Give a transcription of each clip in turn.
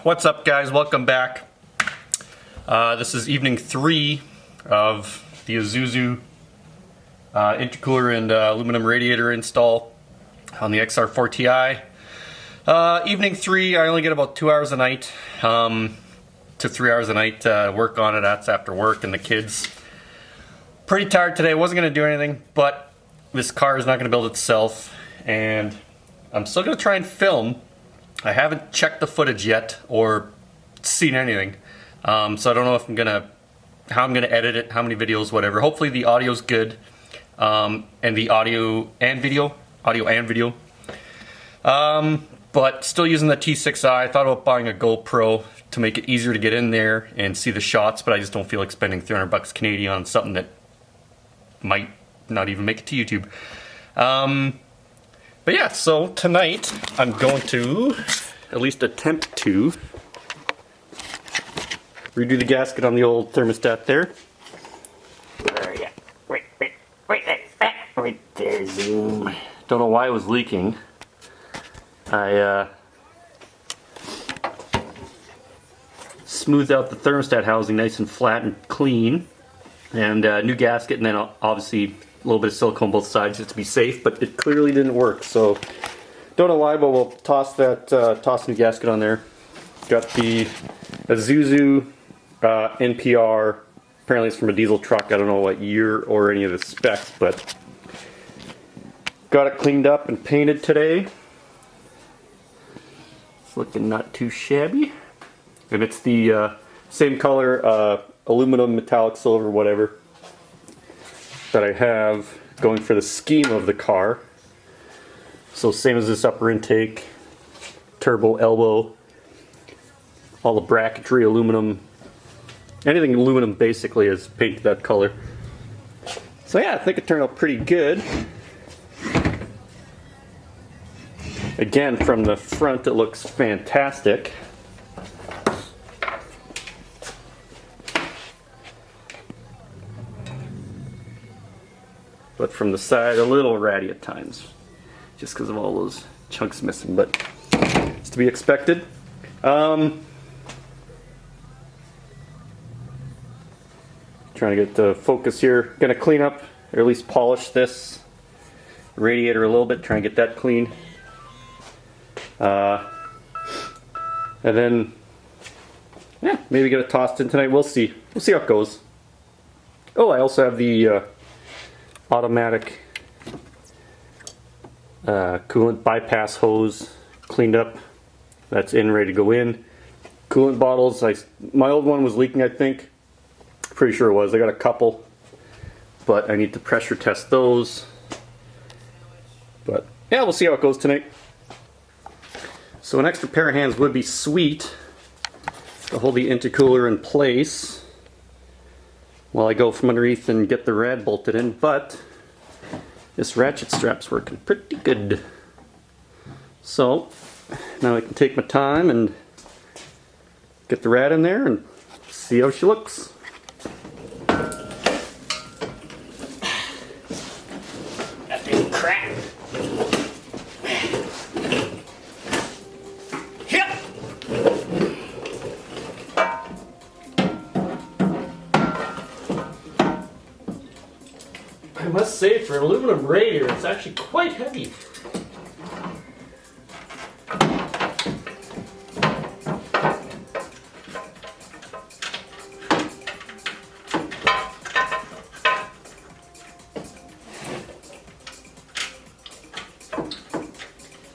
What's up, guys? Welcome back. This is evening 3 of the Isuzu intercooler and aluminum radiator install on the xr4ti. Evening 3, I only get about 2 hours a night to 3 hours a night work on it. That's after work and the kids. Pretty tired today. Wasn't going to do anything, but this car is not going to build itself, and I'm still going to try and film. I haven't checked the footage yet or seen anything, so I don't know if how I'm gonna edit it, how many videos, whatever. Hopefully the audio's good, and the audio and video, but still using the T6i. I thought about buying a GoPro to make it easier to get in there and see the shots, but I just don't feel like spending 300 bucks Canadian on something that might not even make it to YouTube. But yeah, so tonight I'm going to at least attempt to redo the gasket on the old thermostat there. Right there, zoom. Don't know why it was leaking. I smoothed out the thermostat housing nice and flat and clean, and new gasket, and then obviously a little bit of silicone both sides just to be safe, but it clearly didn't work, so don't know why, but we'll toss new gasket on there. Got the Isuzu NPR. Apparently it's from a diesel truck. I don't know what year or any of the specs, but got it cleaned up and painted today. It's looking not too shabby, and it's the same color, aluminum, metallic, silver, whatever, that I have going for the scheme of the car. So same as this upper intake, turbo, elbow, all the bracketry, aluminum, anything aluminum basically is painted that color. So yeah, I think it turned out pretty good. Again, from the front it looks fantastic. But from the side, a little ratty at times, just because of all those chunks missing, but it's to be expected. Trying to get the focus here. Gonna clean up, or at least polish this radiator a little bit, try and get that clean. And then, yeah, maybe get it tossed in tonight. We'll see. We'll see how it goes. Oh, I also have the automatic coolant bypass hose cleaned up. That's in, ready to go in. Coolant bottles, my old one was leaking, I think. Pretty sure it was. I got a couple, but I need to pressure test those. But yeah, we'll see how it goes tonight. So an extra pair of hands would be sweet to hold the intercooler in place while I go from underneath and get the rad bolted in, but this ratchet strap's working pretty good. So now I can take my time and get the rad in there and see how she looks. That didn't crack. I must say, for an aluminum radiator, it's actually quite heavy.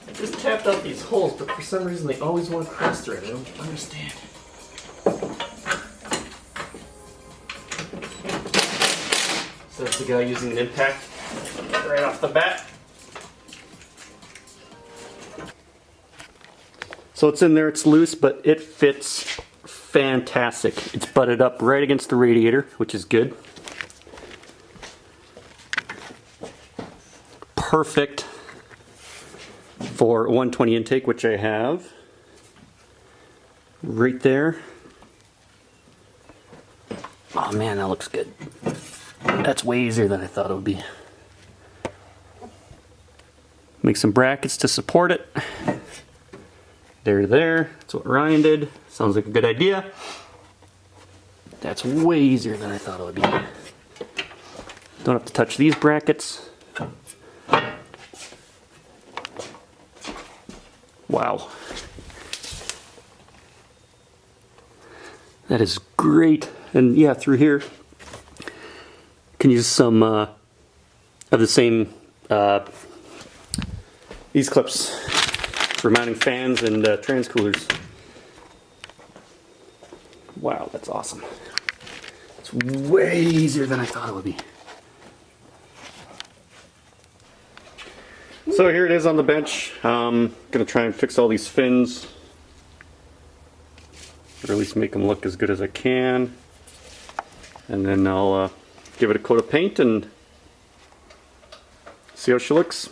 I just tapped out these holes, but for some reason they always want to cross thread. I don't understand. So that's the guy using an impact right off the bat. So it's in there, it's loose, but it fits fantastic. It's butted up right against the radiator, which is good. Perfect for 120 intake, which I have right there. Oh man, that looks good. That's way easier than I thought it would be. Make some brackets to support it. There. That's what Ryan did. Sounds like a good idea. That's way easier than I thought it would be. Don't have to touch these brackets. Wow. That is great. And yeah, through here, can use some of the same, these clips for mounting fans and transcoolers. Wow, that's awesome. It's way easier than I thought it would be. So here it is on the bench. Gonna try and fix all these fins, or at least make them look as good as I can. And then I'll give it a coat of paint and see how she looks.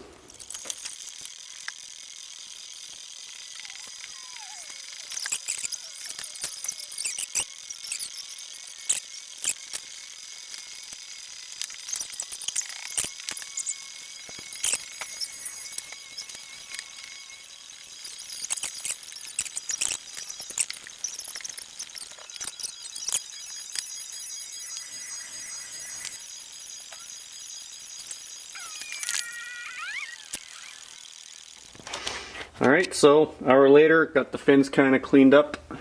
Alright, so hour later, got the fins kind of cleaned up. I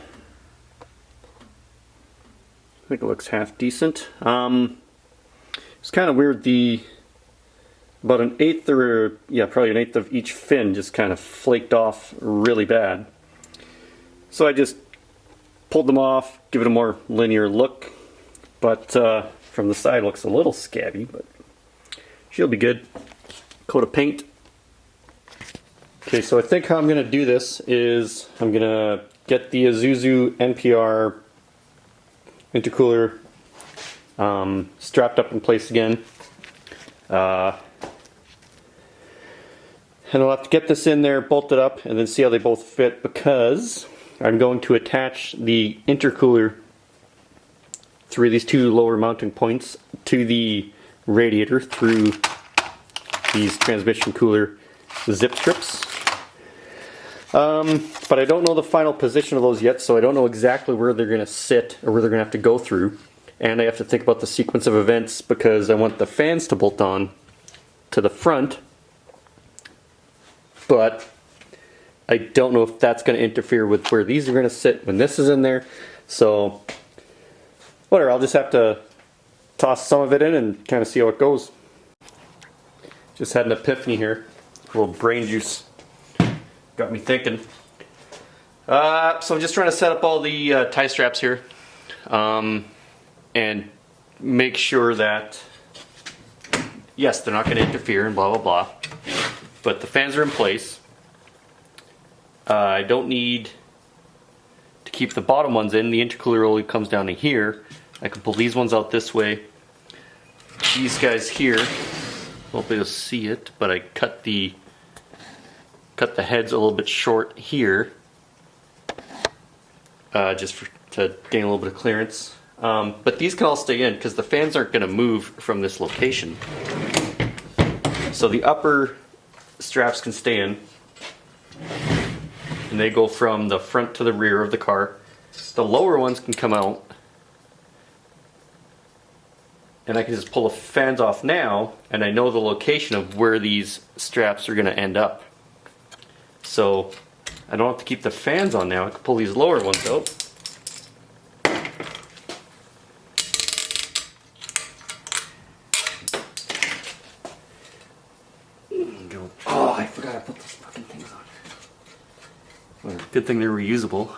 think it looks half decent. It's kind of weird, about an eighth, or yeah, probably an eighth of each fin just kind of flaked off really bad. So I just pulled them off, give it a more linear look. But from the side it looks a little scabby, but she'll be good. Coat of paint. Okay, so I think how I'm going to do this is I'm going to get the Isuzu NPR intercooler strapped up in place again. And I'll have to get this in there, bolt it up, and then see how they both fit, because I'm going to attach the intercooler through these two lower mounting points to the radiator through these transmission cooler zip strips. But I don't know the final position of those yet, so I don't know exactly where they're going to sit or where they're going to have to go through. And I have to think about the sequence of events, because I want the fans to bolt on to the front, but I don't know if that's going to interfere with where these are going to sit when this is in there. So whatever, I'll just have to toss some of it in and kind of see how it goes. Just had an epiphany here, a little brain juice got me thinking. So I'm just trying to set up all the tie straps here, and make sure that, yes, they're not going to interfere and blah blah blah, but the fans are in place. I don't need to keep the bottom ones in. The intercooler only comes down to here. I can pull these ones out this way. These guys here, hopefully you'll see it, but I cut the heads a little bit short here, just to gain a little bit of clearance. But these can all stay in because the fans aren't going to move from this location. So the upper straps can stay in, and they go from the front to the rear of the car. The lower ones can come out, and I can just pull the fans off now, and I know the location of where these straps are going to end up. So I don't have to keep the fans on now. I can pull these lower ones out. Oh, I forgot I put those fucking things on. Well, good thing they're reusable.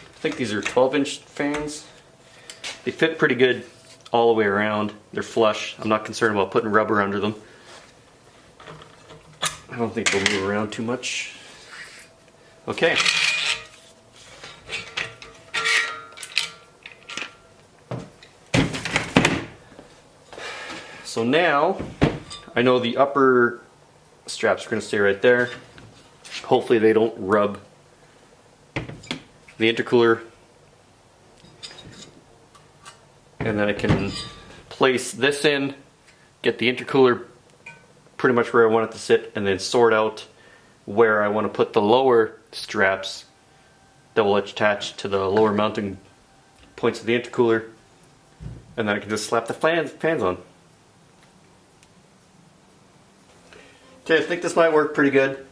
I think these are 12-inch fans. They fit pretty good all the way around. They're flush. I'm not concerned about putting rubber under them. I don't think they'll move around too much. Okay. So now I know the upper straps are going to stay right there. Hopefully they don't rub the intercooler. And then I can place this in, get the intercooler pretty much where I want it to sit, and then sort out where I want to put the lower straps that will attach to the lower mounting points of the intercooler. And then I can just slap the fans on. Okay, I think this might work pretty good.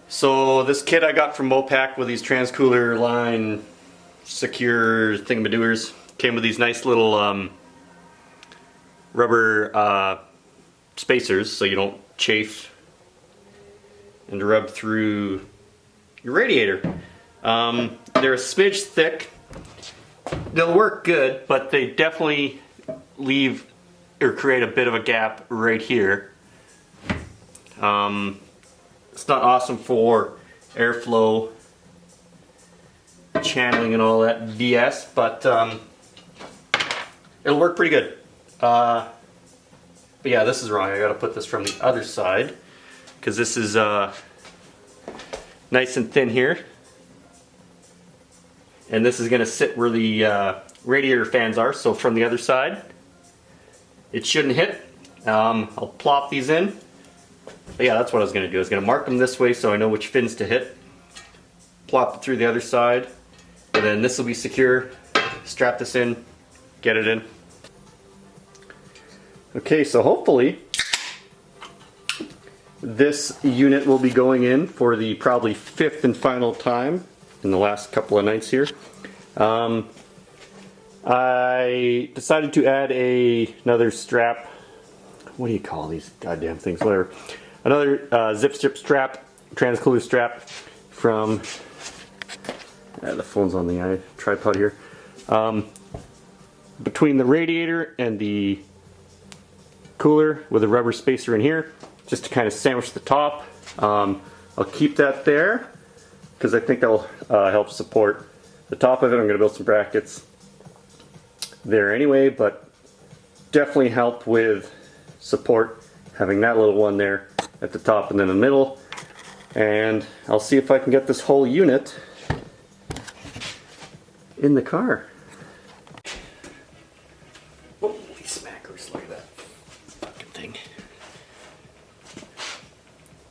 So this kit I got from Mopac with these transcooler line secure thingamadoers came with these nice little rubber spacers so you don't chafe and rub through your radiator. They're a smidge thick. They'll work good, but they definitely leave or create a bit of a gap right here. It's not awesome for airflow, channeling and all that BS, but it'll work pretty good. But yeah, this is wrong. I gotta put this from the other side because this is nice and thin here. And this is gonna sit where the radiator fans are, so from the other side it shouldn't hit. I'll plop these in. But yeah, that's what I was gonna do. I was gonna mark them this way so I know which fins to hit. Plop it through the other side, and then this will be secure. Strap this in, get it in. Okay, so hopefully this unit will be going in for the probably 5th and final time in the last couple of nights here. I decided to add another strap. What do you call these goddamn things? Whatever. Another zip strip strap, transcooler strap from. The phone's on the tripod here. Between the radiator and the cooler with a rubber spacer in here, just to kind of sandwich the top. I'll keep that there because I think that will help support the top of it. I'm going to build some brackets there anyway, but definitely help with support having that little one there at the top and then in the middle. And I'll see if I can get this whole unit in the car. Holy smackers, look at that fucking thing.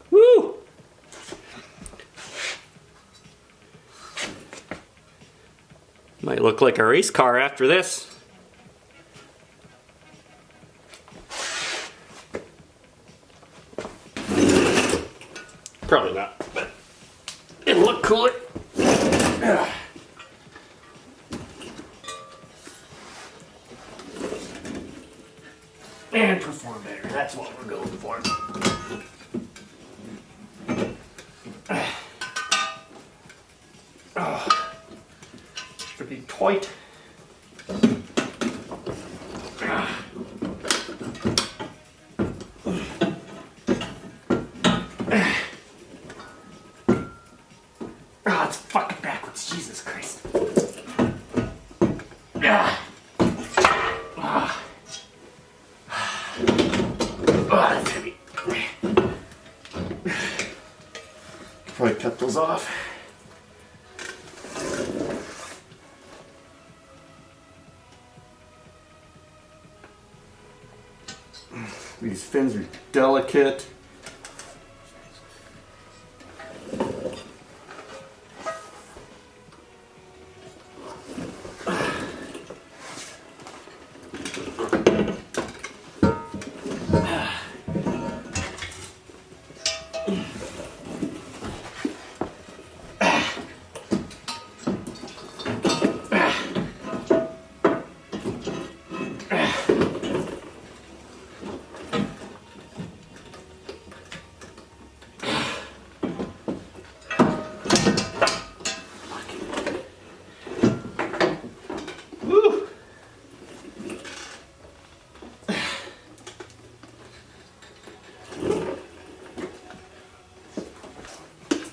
Woo! Might look like a race car after this. Probably not, but it'll look cooler. And perform better. That's what we're going for. Should be tight. It's fucking backwards. Jesus Christ. That's heavy. Probably cut those off. These fins are delicate.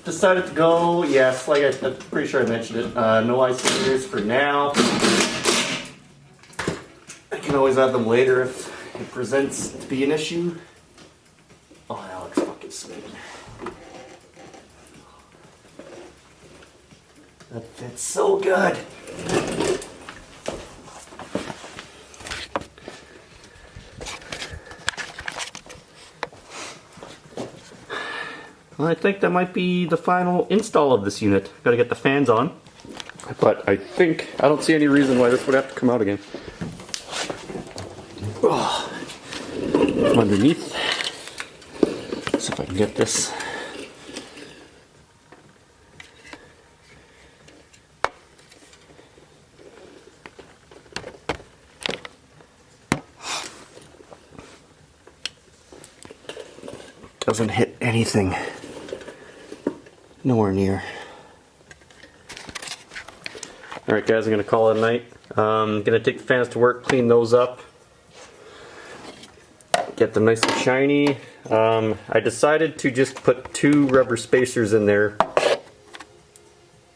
Decided to go, yes, like I'm pretty sure I mentioned it, no ice cylinders for now. I can always add them later if it presents to be an issue. That fits so good. Well, I think that might be the final install of this unit. Got to get the fans on. But I don't see any reason why this would have to come out again. Oh, from underneath. Let's see if I can get this. Doesn't hit anything. Nowhere near. Alright guys, I'm going to call it a night. I'm going to take the fans to work, clean those up. Get them nice and shiny. I decided to just put 2 rubber spacers in there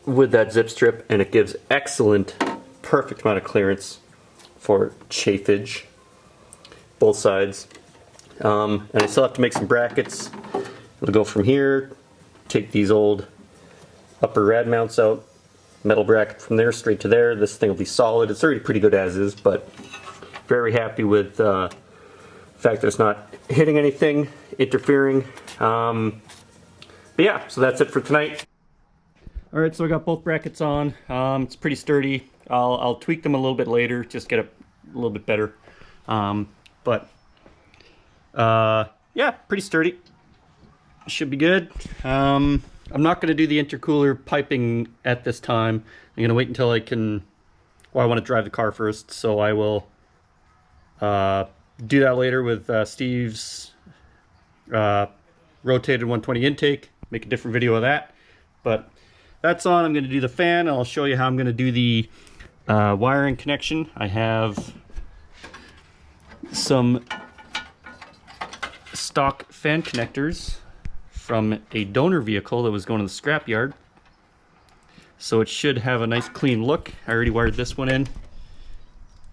with that zip strip, and it gives excellent, perfect amount of clearance for chafage, both sides. And I still have to make some brackets. I'll go from here, take these old upper rad mounts out, metal bracket from there straight to there. This thing will be solid. It's already pretty good as is, but very happy with the fact that it's not hitting anything, interfering. But yeah, so that's it for tonight. Alright, so I got both brackets on. It's pretty sturdy. I'll tweak them a little bit later, just get it a little bit better. Yeah, pretty sturdy. Should be good. I'm not going to do the intercooler piping at this time. I'm going to wait until I can... Well, I want to drive the car first, so I will do that later with Steve's rotated 120 intake. Make a different video of that. But that's on. I'm going to do the fan. I'll show you how I'm going to do the wiring connection. I have some stock fan connectors from a donor vehicle that was going to the scrapyard. So it should have a nice clean look. I already wired this one in.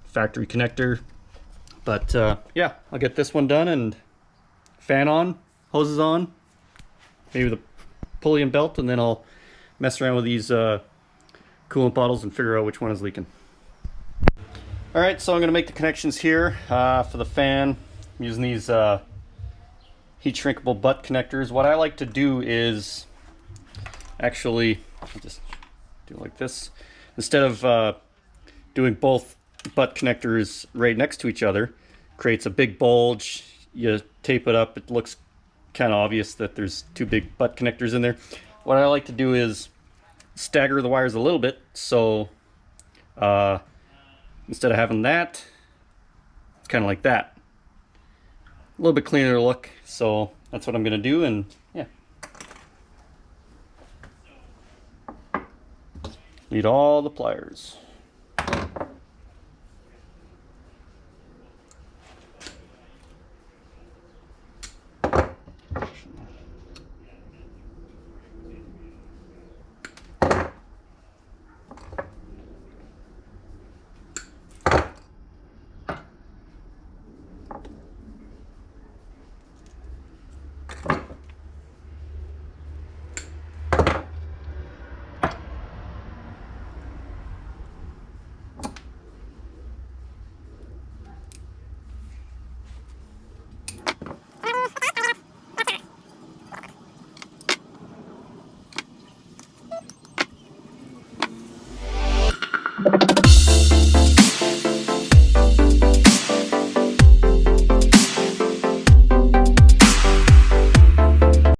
Factory connector. But yeah, I'll get this one done and fan on, hoses on, maybe the pulley and belt, and then I'll mess around with these coolant bottles and figure out which one is leaking. Alright, so I'm going to make the connections here for the fan. I'm using these heat shrinkable butt connectors. What I like to do is actually just do it like this. Instead of doing both butt connectors right next to each other, creates a big bulge. You tape it up, it looks kind of obvious that there's 2 big butt connectors in there. What I like to do is stagger the wires a little bit, so instead of having that, it's kind of like that. A little bit cleaner look, so that's what I'm going to do, and yeah. Need all the pliers.